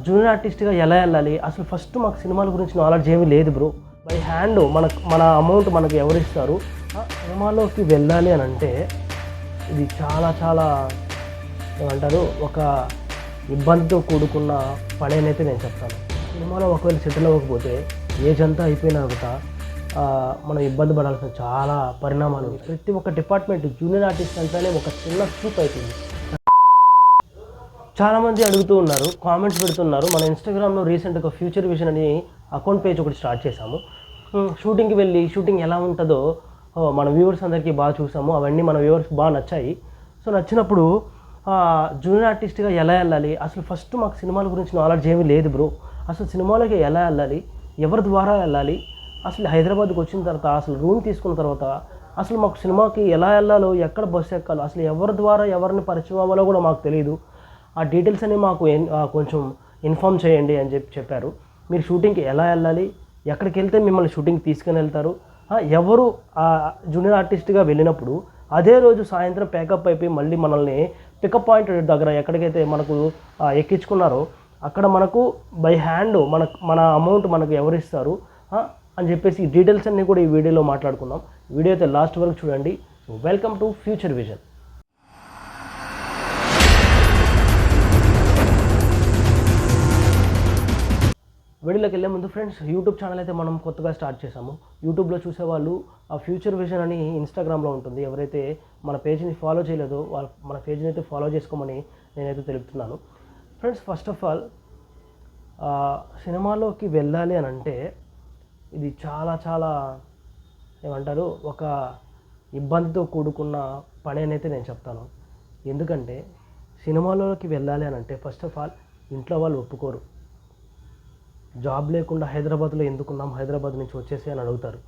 Junior ఆర్టిస్ట్గా ఎలా వెళ్ళాలి అసలు ఫస్ట్ మాకు సినిమాల గురించి నాలెడ్జ్ ఏమీ లేదు బ్రో. బై హ్యాండ్ మన అమౌంట్ మనకు ఎవరిస్తారు, సినిమాలోకి వెళ్ళాలి అని అంటే ఇది చాలా చాలా ఏమంటారు ఒక ఇబ్బందితో కూడుకున్న పని అని అయితే నేను చెప్తాను. సినిమాలో ఒకవేళ సెటిల్ అవ్వకపోతే ఏజ్ అంతా అయిపోయినా కూడా మనం ఇబ్బంది పడాల్సిన చాలా పరిణామాలు ఉన్నాయి. ప్రతి ఒక్క డిపార్ట్మెంట్ జూనియర్ ఆర్టిస్ట్ అంటేనే ఒక చిన్న చూప్ అవుతుంది. చాలామంది అడుగుతూ ఉన్నారు, కామెంట్స్ పెడుతున్నారు. మన ఇన్స్టాగ్రామ్లో రీసెంట్గా ఫ్యూచర్ విజన్ అని అకౌంట్ పేజ్ ఒకటి స్టార్ట్ చేశాము. షూటింగ్కి వెళ్ళి షూటింగ్ ఎలా ఉంటుందో మన వ్యూవర్స్ అందరికీ బాగా చూసాము. అవన్నీ మన వ్యూవర్స్కి బాగా నచ్చాయి. సో నచ్చినప్పుడు జూనియర్ ఆర్టిస్ట్గా ఎలా వెళ్ళాలి అసలు ఫస్ట్ మాకు సినిమాల గురించి నాలెడ్జ్ ఏమీ లేదు బ్రో. అసలు సినిమాలకి ఎలా వెళ్ళాలి, ఎవరి ద్వారా వెళ్ళాలి, అసలు హైదరాబాద్కి వచ్చిన తర్వాత అసలు రూమ్ తీసుకున్న తర్వాత అసలు మాకు సినిమాకి ఎలా వెళ్ళాలో, ఎక్కడ బస్సు ఎక్కాలో, అసలు ఎవరి ద్వారా ఎవరిని పరిచయం అవ్వాలో కూడా మాకు తెలియదు. ఆ డీటెయిల్స్ అన్ని మాకు కొంచెం ఇన్ఫామ్ చేయండి అని చెప్పారు. మీరు షూటింగ్కి ఎలా వెళ్ళాలి, ఎక్కడికి వెళ్తే మిమ్మల్ని షూటింగ్కి తీసుకుని వెళ్తారు, ఎవరు జూనియర్ ఆర్టిస్ట్గా వెళ్ళినప్పుడు అదే రోజు సాయంత్రం ప్యాకప్ అయిపోయి మళ్ళీ మనల్ని పికప్ పాయింట్ దగ్గర ఎక్కడికైతే మనకు ఎక్కించుకున్నారో అక్కడ మనకు బై హ్యాండ్ మన అమౌంట్ మనకు ఎవరిస్తారు అని చెప్పేసి ఈ డీటెయిల్స్ అన్నీ కూడా ఈ వీడియోలో మాట్లాడుకుందాం. వీడియో అయితే లాస్ట్ వరకు చూడండి. Welcome to future vision. వీడియోలోకి వెళ్ళే ముందు ఫ్రెండ్స్, యూట్యూబ్ ఛానల్ అయితే మనం కొత్తగా స్టార్ట్ చేసాము. యూట్యూబ్లో చూసేవాళ్ళు ఆ ఫ్యూచర్ విజన్ అని ఇన్స్టాగ్రామ్లో ఉంటుంది. ఎవరైతే మన పేజ్ని ఫాలో చేయలేదో వాళ్ళు మన పేజ్ని అయితే ఫాలో చేసుకోమని నేనైతే తెలుపుతున్నాను. ఫ్రెండ్స్, ఫస్ట్ ఆఫ్ ఆల్ సినిమాలోకి వెళ్ళాలి అని అంటే ఇది చాలా చాలా ఏమంటారు ఒక ఇబ్బందితో కూడుకున్న పని అని అయితే నేను చెప్తాను. ఎందుకంటే సినిమాలోకి వెళ్ళాలి అని అంటే ఫస్ట్ ఆఫ్ ఆల్ ఇంట్లో వాళ్ళు ఒప్పుకోరు. జాబ్ లేకుండా హైదరాబాద్లో ఎందుకున్నాం, హైదరాబాద్ నుంచి వచ్చేసి అని అడుగుతారు.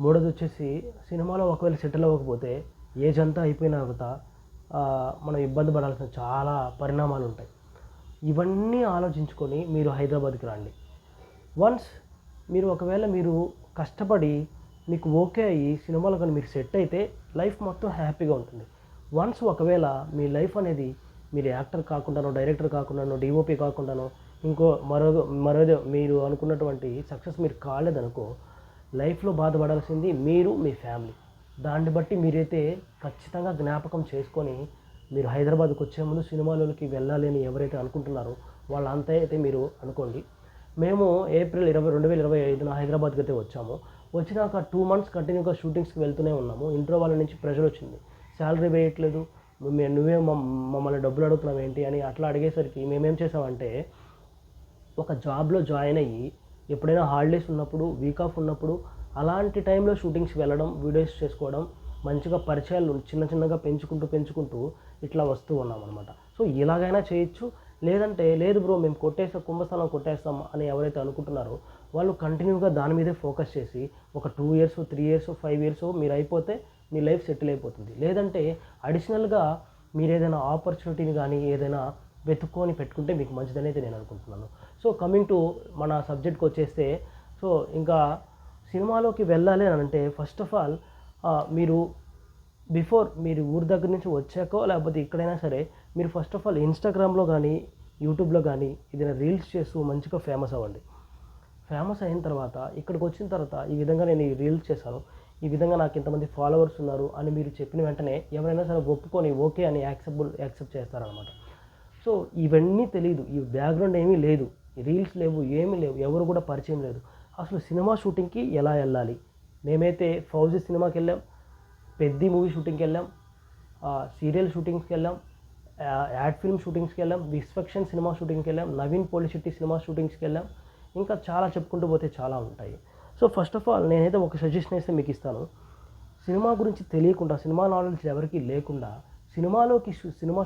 మూడోది వచ్చేసి సినిమాలో ఒకవేళ సెటిల్ అవ్వకపోతే ఏజ్ అంతా అయిపోయినా కూడా మనం ఇబ్బంది పడాల్సిన చాలా పరిణామాలు ఉంటాయి. ఇవన్నీ ఆలోచించుకొని మీరు హైదరాబాద్కి రండి. వన్స్ మీరు ఒకవేళ మీరు కష్టపడి మీకు ఓకే అయ్యి సినిమాలో కానీ మీరు సెట్ అయితే లైఫ్ మొత్తం హ్యాపీగా ఉంటుంది. వన్స్ ఒకవేళ మీ లైఫ్ అనేది మీరు యాక్టర్ కాకుండానో, డైరెక్టర్ కాకుండానో, డిఓపి కాకుండానో, ఇంకో మరోదో మీరు అనుకున్నటువంటి సక్సెస్ మీరు కాలేదనుకో, లైఫ్లో బాధపడాల్సింది మీరు, మీ ఫ్యామిలీ. దాన్ని బట్టి మీరైతే ఖచ్చితంగా జ్ఞాపకం చేసుకొని మీరు హైదరాబాద్కి వచ్చే ముందు సినిమాలోకి వెళ్ళాలి అని ఎవరైతే అనుకుంటున్నారో వాళ్ళంతా అయితే మీరు అనుకోండి. మేము ఏప్రిల్ 2025 హైదరాబాద్కి అయితే వచ్చాము. వచ్చినాక 2 months కంటిన్యూగా షూటింగ్స్కి వెళ్తూనే ఉన్నాము. ఇంట్లో వాళ్ళ నుంచి ప్రెషర్ వచ్చింది, శాలరీ వేయట్లేదు, నువ్వే మమ్మల్ని డబ్బులు అడుగుతున్నావు ఏంటి అని అట్లా అడిగేసరికి మేమేం చేసామంటే ఒక జాబ్లో జాయిన్ అయ్యి ఎప్పుడైనా హాలిడేస్ ఉన్నప్పుడు, వీక్ ఆఫ్ ఉన్నప్పుడు అలాంటి టైంలో షూటింగ్స్కి వెళ్ళడం, వీడియోస్ చేసుకోవడం, మంచిగా పరిచయాలు చిన్నగా పెంచుకుంటూ ఇట్లా వస్తూ ఉన్నాం అనమాట. సో ఇలాగైనా చేయొచ్చు. లేదంటే లేదు బ్రో మేము కుంభస్థలం కొట్టేస్తాం అని ఎవరైతే అనుకుంటున్నారో వాళ్ళు కంటిన్యూగా దాని మీదే ఫోకస్ చేసి ఒక 2 years, 3 years, 5 years మీరు అయిపోతే మీ లైఫ్ సెటిల్ అయిపోతుంది. లేదంటే అడిషనల్గా మీరు ఏదైనా ఆపర్చునిటీని కానీ ఏదైనా వెతుక్కొని పెట్టుకుంటే మీకు మంచిదని అయితే నేను అనుకుంటున్నాను. సో కమింగ్ టు మన సబ్జెక్ట్కి వచ్చేస్తే, సో ఇంకా సినిమాలోకి వెళ్ళాలి అని అంటే ఫస్ట్ ఆఫ్ ఆల్ మీరు బిఫోర్ మీరు ఊరి దగ్గర నుంచి వచ్చాకో లేకపోతే ఇక్కడైనా సరే మీరు ఫస్ట్ ఆఫ్ ఆల్ ఇన్స్టాగ్రామ్లో కానీ యూట్యూబ్లో కానీ ఏదైనా రీల్స్ చేస్తూ మంచిగా ఫేమస్ అవ్వండి. ఫేమస్ అయిన తర్వాత ఇక్కడికి వచ్చిన తర్వాత ఈ విధంగా నేను ఈ రీల్స్ చేశాను, ఈ విధంగా నాకు ఇంతమంది ఫాలోవర్స్ ఉన్నారు అని మీరు చెప్పిన వెంటనే ఎవరైనా సరే ఒప్పుకొని ఓకే అని యాక్సెప్ట్ చేస్తారనమాట. సో ఇవన్నీ తెలియదు, ఈ బ్యాక్గ్రౌండ్ ఏమీ లేదు, రీల్స్ లేవు, ఏమీ లేవు, ఎవరు కూడా పరిచయం లేదు. అసలు సినిమా షూటింగ్కి ఎలా వెళ్ళాలి? మేమైతే ఫౌజీ సినిమాకి వెళ్ళాం, పెద్ది మూవీ షూటింగ్కి వెళ్ళాం, సీరియల్ షూటింగ్స్కి వెళ్ళాం, యాడ్ ఫిల్మ్ షూటింగ్స్కి వెళ్ళాం, విస్ఫెక్షన్ సినిమా షూటింగ్కి వెళ్ళాం, నవీన్ పోలిశెట్టి సినిమా షూటింగ్స్కి వెళ్ళాం, ఇంకా చాలా చెప్పుకుంటూ పోతే చాలా ఉంటాయి. సో ఫస్ట్ ఆఫ్ ఆల్ నేనైతే ఒక సజెషన్ అయితే మీకు ఇస్తాను. సినిమా గురించి తెలియకుండా, సినిమా నాలెడ్జ్ ఎవరికి లేకుండా సినిమా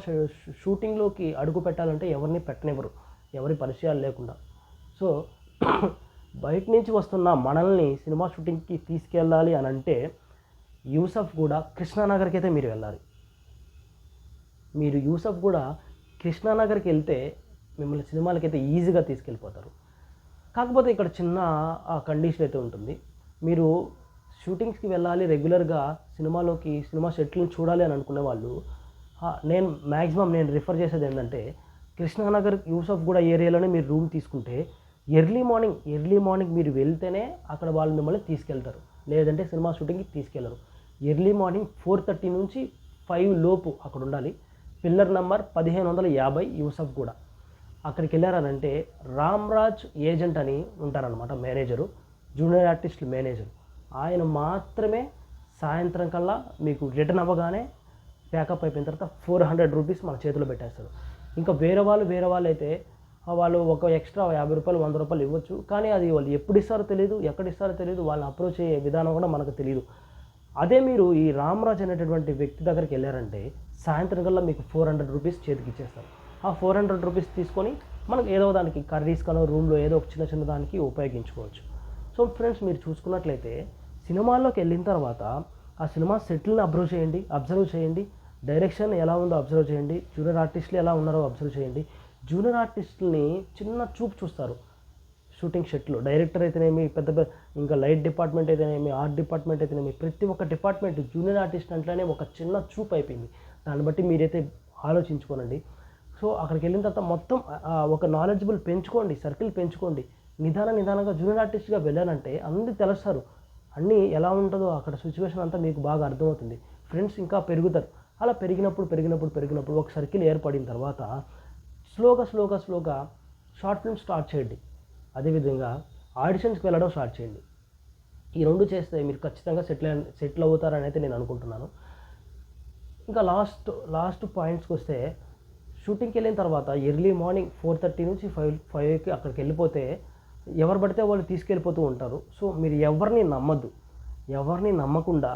షూటింగ్లోకి అడుగు పెట్టాలంటే ఎవరిని పెట్టనివ్వరు, ఎవరి పరిచయాలు లేకుండా. సో బయట నుంచి వస్తున్న మనల్ని సినిమా షూటింగ్కి తీసుకెళ్ళాలి అని అంటే యూసఫ్ కూడా కృష్ణానగర్కి అయితే మీరు వెళ్ళాలి. మీరు యూసఫ్ కూడా కృష్ణానగర్కి వెళ్తే మిమ్మల్ని సినిమాలకైతే ఈజీగా తీసుకెళ్ళిపోతారు. కాకపోతే ఇక్కడ చిన్న కండిషన్ అయితే ఉంటుంది. మీరు షూటింగ్స్కి వెళ్ళాలి, రెగ్యులర్గా సినిమా సెట్లను చూడాలి అని అనుకునే వాళ్ళు నేను రిఫర్ చేసేది ఏంటంటే కృష్ణానగర్ యూసఫ్గూడ ఏరియాలోనే మీరు రూమ్ తీసుకుంటే ఎర్లీ మార్నింగ్ మీరు వెళ్తేనే అక్కడ వాళ్ళు మిమ్మల్ని తీసుకెళ్తారు, లేదంటే సినిమా షూటింగ్కి తీసుకెళ్లరు. ఎర్లీ మార్నింగ్ 4:30 నుంచి 5 లోపు అక్కడ ఉండాలి. Pillar number 1550 Yousufguda. అక్కడికి వెళ్ళారనంటే రామ్రాజ్ ఏజెంట్ అని ఉంటారనమాట, మేనేజరు, జూనియర్ ఆర్టిస్టుల మేనేజర్. ఆయన మాత్రమే సాయంత్రం కల్లా మీకు రిటర్న్ అవ్వగానే ప్యాకప్ అయిపోయిన తర్వాత 400 రూపీస్ మన చేతిలో పెట్టేస్తారు. ఇంకా వేరే వాళ్ళు అయితే వాళ్ళు ఒక ఎక్స్ట్రా 50 రూపాయలు 100 రూపాయలు ఇవ్వచ్చు. కానీ అది వాళ్ళు ఎప్పుడు ఇస్తారో తెలియదు, ఎక్కడ ఇస్తారో తెలియదు, వాళ్ళని అప్రోచ్ అయ్యే విధానం కూడా మనకు తెలియదు. అదే మీరు ఈ రామ్రాజ్ అనేటటువంటి వ్యక్తి దగ్గరికి వెళ్ళారంటే సాయంత్రం కల్లా మీకు 400 రూపీస్ చేతికి ఇచ్చేస్తారు. ఆ 400 రూపీస్ తీసుకొని మనకు ఏదో దానికి కర్రీస్ కనో రూమ్లో ఏదో ఒక చిన్న దానికి ఉపయోగించుకోవచ్చు. సో ఫ్రెండ్స్, మీరు చూసుకున్నట్లయితే సినిమాల్లోకి వెళ్ళిన తర్వాత ఆ సినిమా సెట్లను అబ్జర్వ్ చేయండి, డైరెక్షన్ ఎలా ఉందో అబ్జర్వ్ చేయండి, జూనియర్ ఆర్టిస్టులు ఎలా ఉన్నారో అబ్జర్వ్ చేయండి. జూనియర్ ఆర్టిస్టులని చిన్న చూపు చూస్తారు షూటింగ్ షెట్లో. డైరెక్టర్ అయితేనేమి, ఇంకా లైట్ డిపార్ట్మెంట్ అయితేనేమి, ఆర్ట్ డిపార్ట్మెంట్ అయితేనేమి, ప్రతి ఒక్క డిపార్ట్మెంట్ జూనియర్ ఆర్టిస్ట్ అంటేనే ఒక చిన్న చూపు అయిపోయింది. దాన్ని బట్టి మీరైతే ఆలోచించుకోనండి. సో అక్కడికి వెళ్ళిన తర్వాత మొత్తం ఒక నాలెడ్జబుల్ పెంచుకోండి, సర్కిల్ పెంచుకోండి. నిదానంగా జూనియర్ ఆర్టిస్ట్గా వెళ్ళానంటే అందరూ తెలుస్తారు, అన్నీ ఎలా ఉంటుందో అక్కడ సిచ్యువేషన్ అంతా మీకు బాగా అర్థమవుతుంది. ఫ్రెండ్స్ ఇంకా పెరుగుతారు. అలా పెరిగినప్పుడు ఒక సర్కిల్ ఏర్పడిన తర్వాత స్లోగా షార్ట్ ఫిల్మ్ స్టార్ట్ చేయండి. అదేవిధంగా ఆడిషన్స్కి వెళ్ళడం స్టార్ట్ చేయండి. ఈ 2 చేస్తే మీరు ఖచ్చితంగా సెటిల్ అవుతారని అయితే నేను అనుకుంటున్నాను. ఇంకా లాస్ట్ పాయింట్స్కి వస్తే, షూటింగ్కి వెళ్ళిన తర్వాత ఎర్లీ మార్నింగ్ 4:30 నుంచి 5కి అక్కడికి వెళ్ళిపోతే ఎవరు పడితే వాళ్ళు తీసుకెళ్ళిపోతూ ఉంటారు. సో మీరు ఎవరిని నమ్మకుండా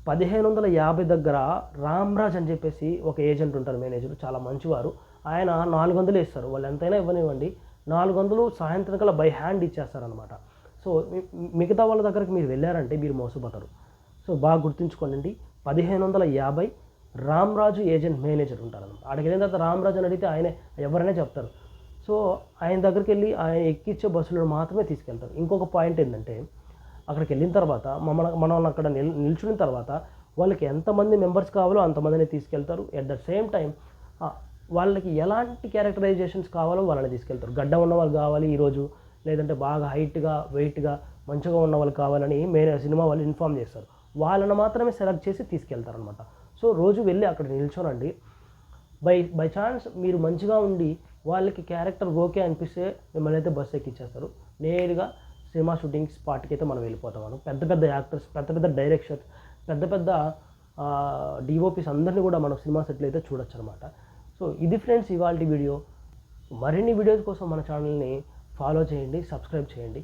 1550 దగ్గర రామ్రాజ్ అని చెప్పేసి ఒక ఏజెంట్ ఉంటారు, మేనేజర్, చాలా మంచివారు. ఆయన 400 ఇస్తారు, వాళ్ళు ఎంతైనా ఇవ్వనివ్వండి. 400 సాయంత్రం కల్లా బై హ్యాండ్ ఇచ్చేస్తారనమాట. సో మిగతా వాళ్ళ దగ్గరికి మీరు వెళ్ళారంటే మీరు మోసపోతారు. సో బాగా గుర్తుంచుకోండి, 1550 రామ్రాజు ఏజెంట్ మేనేజర్ ఉంటారనమాట. అక్కడికి వెళ్ళిన తర్వాత రామ్రాజు అని అడిగితే ఆయన ఎవరైనా చెప్తారు. సో ఆయన దగ్గరికి వెళ్ళి ఆయన ఎక్కిచ్చే బస్సులను మాత్రమే తీసుకెళ్తారు. ఇంకొక పాయింట్ ఏంటంటే, అక్కడికి వెళ్ళిన తర్వాత మనం అక్కడ నిల్చున్న తర్వాత వాళ్ళకి ఎంతమంది మెంబర్స్ కావాలో అంతమందిని తీసుకెళ్తారు. ఎట్ ద సేమ్ టైం వాళ్ళకి ఎలాంటి క్యారెక్టరైజేషన్స్ కావాలో వాళ్ళని తీసుకెళ్తారు. గడ్డ ఉన్న వాళ్ళు కావాలి ఈరోజు, లేదంటే బాగా హైట్గా వెయిట్గా మంచిగా ఉన్న వాళ్ళు కావాలని సినిమా వాళ్ళు ఇన్ఫామ్ చేస్తారు. వాళ్ళని మాత్రమే సెలెక్ట్ చేసి తీసుకెళ్తారనమాట. సో రోజు వెళ్ళి అక్కడ నిల్చోనండి. బై ఛాన్స్ మీరు మంచిగా ఉండి వాళ్ళకి క్యారెక్టర్ ఓకే అనిపిస్తే మిమ్మల్ని అయితే బస్సు ఎక్కిచ్చేస్తారు. నేరుగా సినిమా షూటింగ్ స్పాట్కి అయితే మనం వెళ్ళిపోతాం. పెద్ద యాక్టర్స్, పెద్ద డైరెక్టర్స్, పెద్ద డిఓపీస్ అందరినీ కూడా మనం సినిమా సెట్లు అయితే చూడొచ్చు అనమాట. సో ఇది ఫ్రెండ్స్ ఇవాల్టి వీడియో. మరిన్ని వీడియోస్ కోసం మన ఛానల్ని ఫాలో చేయండి, సబ్స్క్రైబ్ చేయండి.